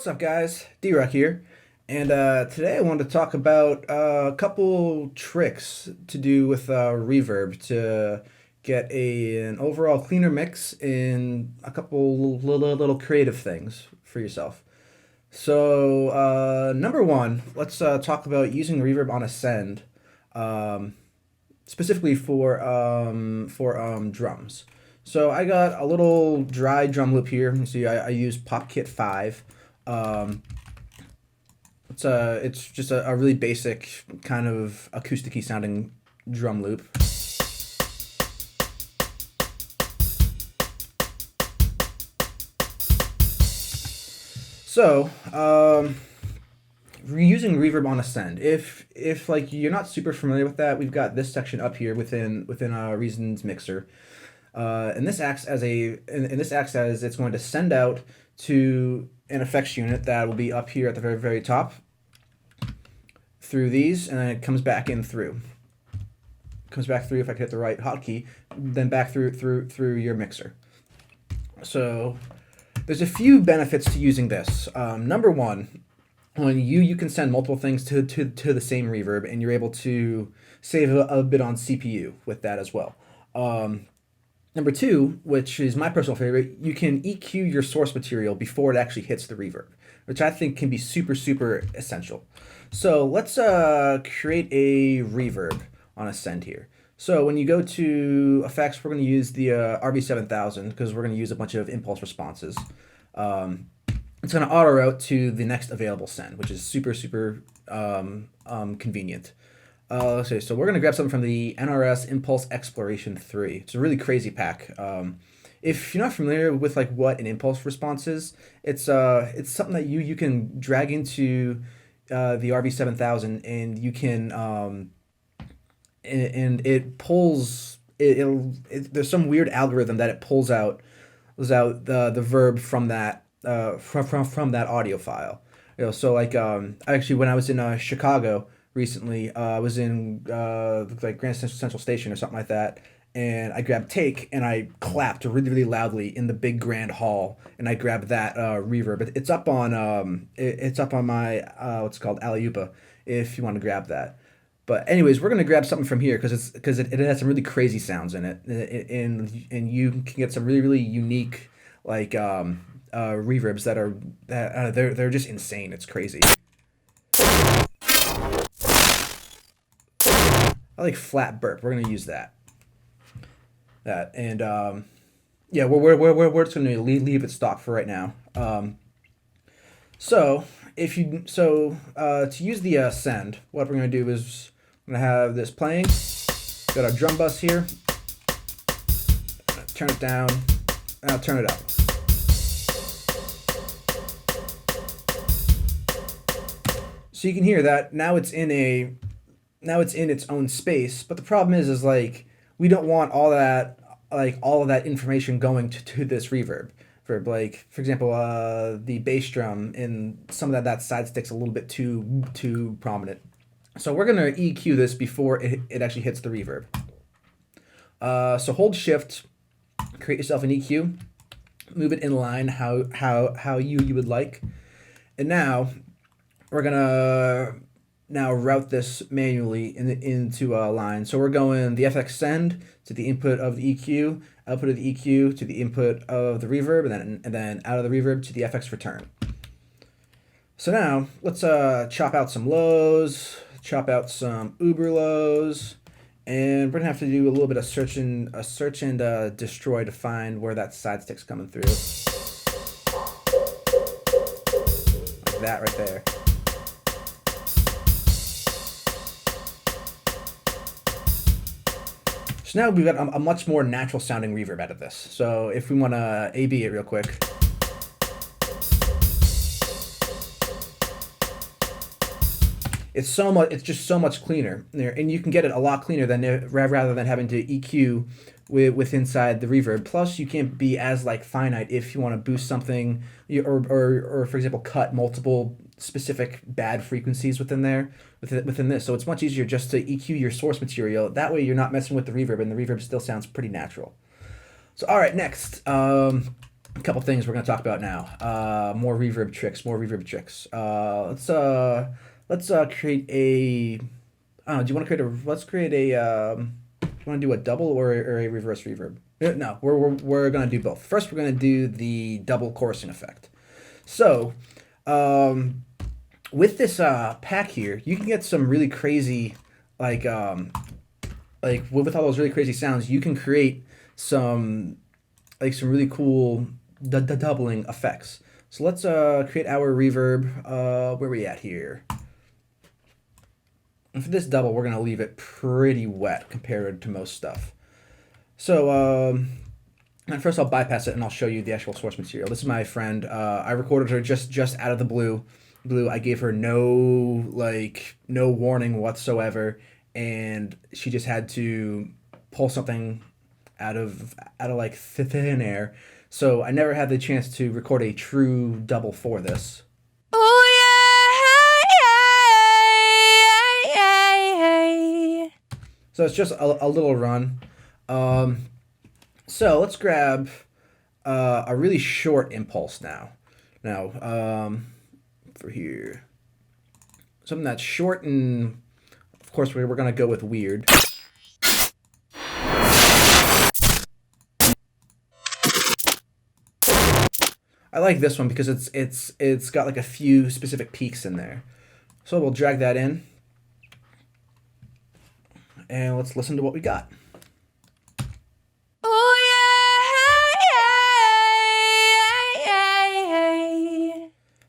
What's up, guys? D-Rock here, and today I wanted to talk about a couple tricks to do with Reverb to get an overall cleaner mix in a couple little creative things for yourself. So, number one, let's talk about using Reverb on Ascend, um, specifically for drums. So I got a little dry drum loop here. You see, I use PopKit 5. Um, it's just a really basic kind of acousticy sounding drum loop. So, using reverb on Ascend. If like you're not super familiar with that, we've got this section up here within Reason's mixer. And this acts as it's going to send out to an effects unit that will be up here at the very top through these, and then it comes back in through. Comes back through if I hit the right hotkey, then back through your mixer. So there's a few benefits to using this. Number one, when you can send multiple things to the same reverb, and you're able to save a bit on CPU with that as well. Number two, which is my personal favorite, you can EQ your source material before it actually hits the reverb, which I think can be super essential. So let's create a reverb on Ascend here. So when you go to effects, we're going to use the RV7000 because we're going to use a bunch of impulse responses. It's going to auto route to the next available send, which is super convenient. Okay, so we're going to grab something from the NRS Impulse Exploration 3. It's a really crazy pack. If you're not familiar with like what an impulse response is, it's something that you can drag into the RV7000, and you can and it pulls there's some weird algorithm that it pulls out the verb from that from that audio file. So like actually when I was in Chicago recently, I was in like Grand Central Station or something like that, and I grabbed take and I clapped really loudly in the big grand hall, and I grabbed that reverb. It's up on it's up on my what's it called, Aliupa, if you want to grab that. But anyways, we're gonna grab something from here because it has some really crazy sounds in it, and you can get some really unique like reverbs that they're just insane. It's crazy. I like flat burp. We're gonna use that. And yeah, we're just gonna leave it stock for right now. So to use the send, what we're gonna do is we're gonna have this playing. Got our drum bus here. Turn it down, and I'll turn it up. So you can hear that now it's in its own space, but the problem is like we don't want all of that information going to this reverb. Like for example, the bass drum and some of that side sticks a little bit too prominent. So we're gonna EQ this before it actually hits the reverb. So hold shift, create yourself an EQ, move it in line how you would like, and now we're gonna route this manually into a line. So we're going the FX send to the input of the EQ, output of the EQ to the input of the reverb, and then out of the reverb to the FX return. So now let's chop out some lows, chop out some uber lows, and we're gonna have to do a little bit of search and destroy to find where that side stick's coming through. Like that right there. So now we've got a much more natural sounding reverb out of this. So if we want to A/B it real quick. It's just so much cleaner there, and you can get it a lot cleaner than rather than having to EQ with inside the reverb. Plus, you can't be as like finite if you want to boost something, or for example, cut multiple specific bad frequencies within this. So it's much easier just to EQ your source material. That way, you're not messing with the reverb, and the reverb still sounds pretty natural. So all right, next. a couple things we're going to talk about now. More reverb tricks, more reverb tricks. Let's create a. Do you want to create a? Let's create a. Do you want to do a double or a reverse reverb? No, we're going to do both. First, we're going to do the double chorusing effect. So, with this pack here, you can get some really crazy, like with all those really crazy sounds, you can create some really cool doubling effects. So let's create our reverb. Where are we at here? And for this double, we're gonna leave it pretty wet compared to most stuff. So and first I'll bypass it and I'll show you the actual source material. This is my friend. I recorded her just out of the blue. I gave her no warning whatsoever, and she just had to pull something out of like thin air. So I never had the chance to record a true double for this. So it's just a little run. So let's grab a really short impulse now. For here, something that's short, and of course we're gonna go with weird. I like this one because it's got like a few specific peaks in there. So we'll drag that in, and let's listen to what we got.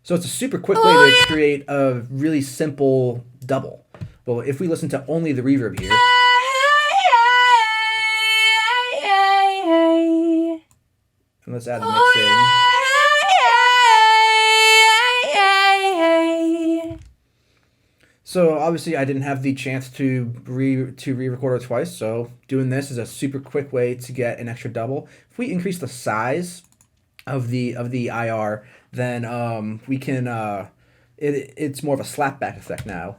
So it's a super quick way to create a really simple double. Well, if we listen to only the reverb here. And let's add the mix in. So obviously I didn't have the chance to re-record it twice, so doing this is a super quick way to get an extra double. If we increase the size of the IR, then we can it's more of a slapback effect now.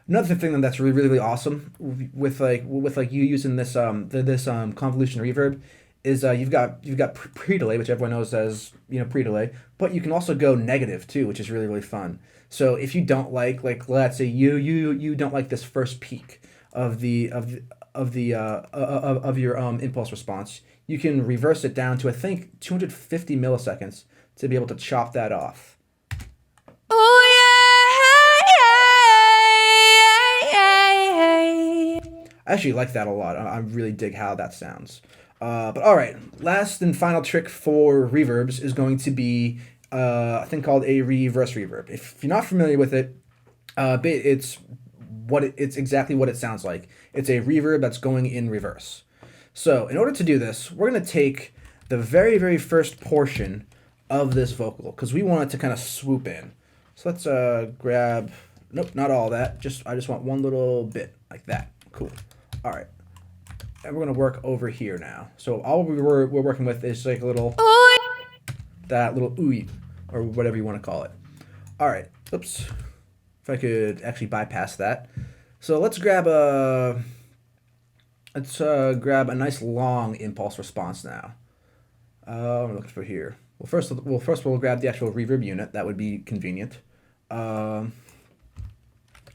Another thing that's really awesome with you using this convolution reverb is you've got pre-delay, which everyone knows as pre-delay, but you can also go negative too, which is really fun. So if you don't like let's say you don't like this first peak of your impulse response, you can reverse it down to I think 250 milliseconds to be able to chop that off. I actually like that a lot. I really dig how that sounds. But all right, last and final trick for reverbs is going to be a thing called a reverse reverb. If you're not familiar with it, it's exactly what it sounds like. It's a reverb that's going in reverse. So in order to do this, we're going to take the very first portion of this vocal because we want it to kind of swoop in. So let's grab, nope, not all that. I just want one little bit like that. Cool. All right. And we're going to work over here now. So all we're working with is like a little, that little ooey, or whatever you want to call it. All right. Oops. If I could actually bypass that. So let's grab a nice long impulse response now. I'm looking for here. First we'll grab the actual reverb unit. That would be convenient. And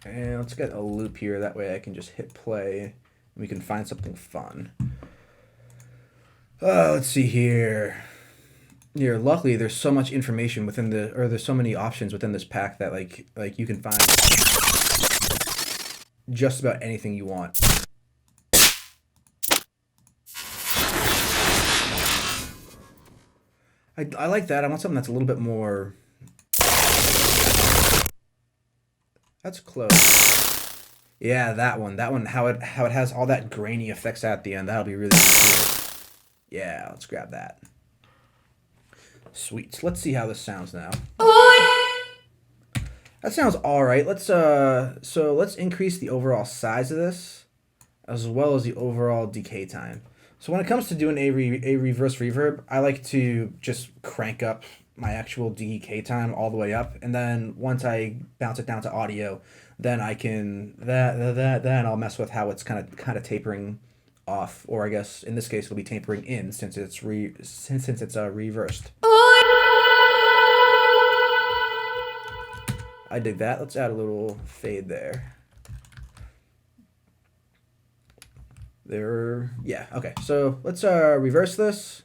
let's get a loop here. That way I can just hit play. We can find something fun. Let's see here. Luckily, there's so much information there's so many options within this pack that like you can find just about anything you want. I like that. I want something that's a little bit more. That's close. Yeah, that one. How it has all that grainy effects at the end. That'll be really cool. Yeah, let's grab that. Sweet. Let's see how this sounds now. That sounds all right. Let's increase the overall size of this, as well as the overall decay time. So when it comes to doing a reverse reverb, I like to just crank up my actual decay time all the way up, and then once I bounce it down to audio, then I can then I'll mess with how it's kind of tapering off, or I guess in this case it'll be tapering in since it's reversed. I dig that. Let's add a little fade there. There, yeah, okay. So let's reverse this,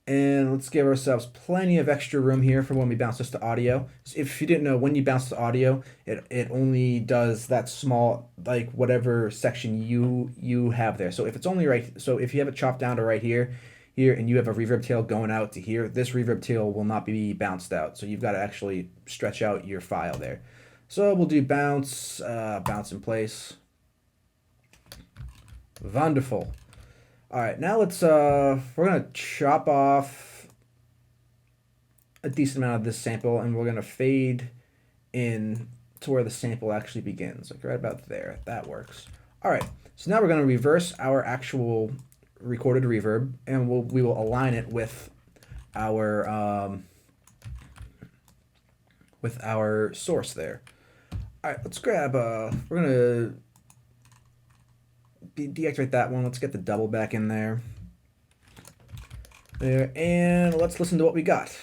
and let's give ourselves plenty of extra room here for when we bounce this to audio. If you didn't know, when you bounce to audio, it only does that small, like whatever section you have there. So if it's only right, so if you have it chopped down to right here, and you have a reverb tail going out to here, this reverb tail will not be bounced out. So you've got to actually stretch out your file there. So we'll do bounce, bounce in place. Wonderful. All right, now let's we're gonna chop off a decent amount of this sample, and we're gonna fade in to where the sample actually begins, like right about there. That works. All right, so now we're gonna reverse our actual recorded reverb, and we will align it with our source there. All right, let's grab we're gonna deactivate that one. Let's get the double back in there. There, and let's listen to what we got.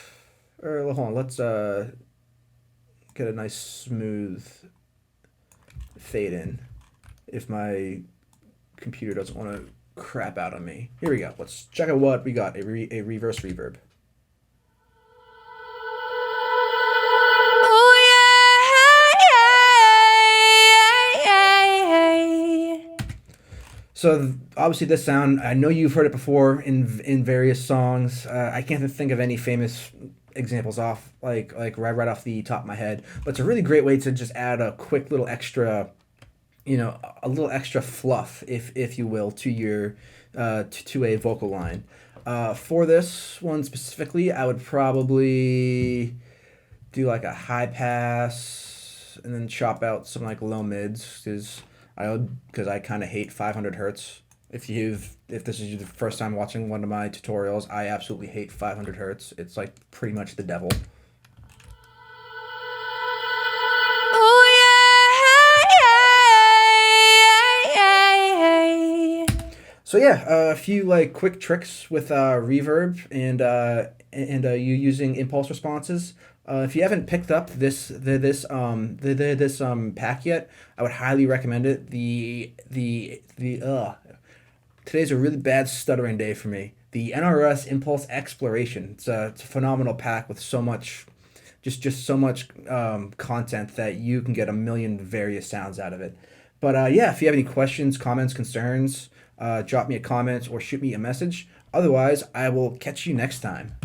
Or hold on, let's get a nice smooth fade in if my computer doesn't want to crap out on me. Here we go. Let's check out what we got. A reverse reverb. So obviously this sound, I know you've heard it before in various songs. I can't think of any famous examples off like right off the top of my head, but it's a really great way to just add a quick little extra, a little extra fluff, if you will, to your to a vocal line. For this one specifically, I would probably do like a high pass and then chop out some like low mids because I kind of hate 500 hertz. If this is the first time watching one of my tutorials, I absolutely hate 500 hertz. It's like pretty much the devil. So yeah, a few like quick tricks with reverb and you using impulse responses. If you haven't picked up this pack yet, I would highly recommend it. Today's a really bad stuttering day for me. The NRS Impulse Exploration. It's a phenomenal pack with so much, just so much content that you can get a million various sounds out of it. But yeah, if you have any questions, comments, concerns, drop me a comment or shoot me a message. Otherwise, I will catch you next time.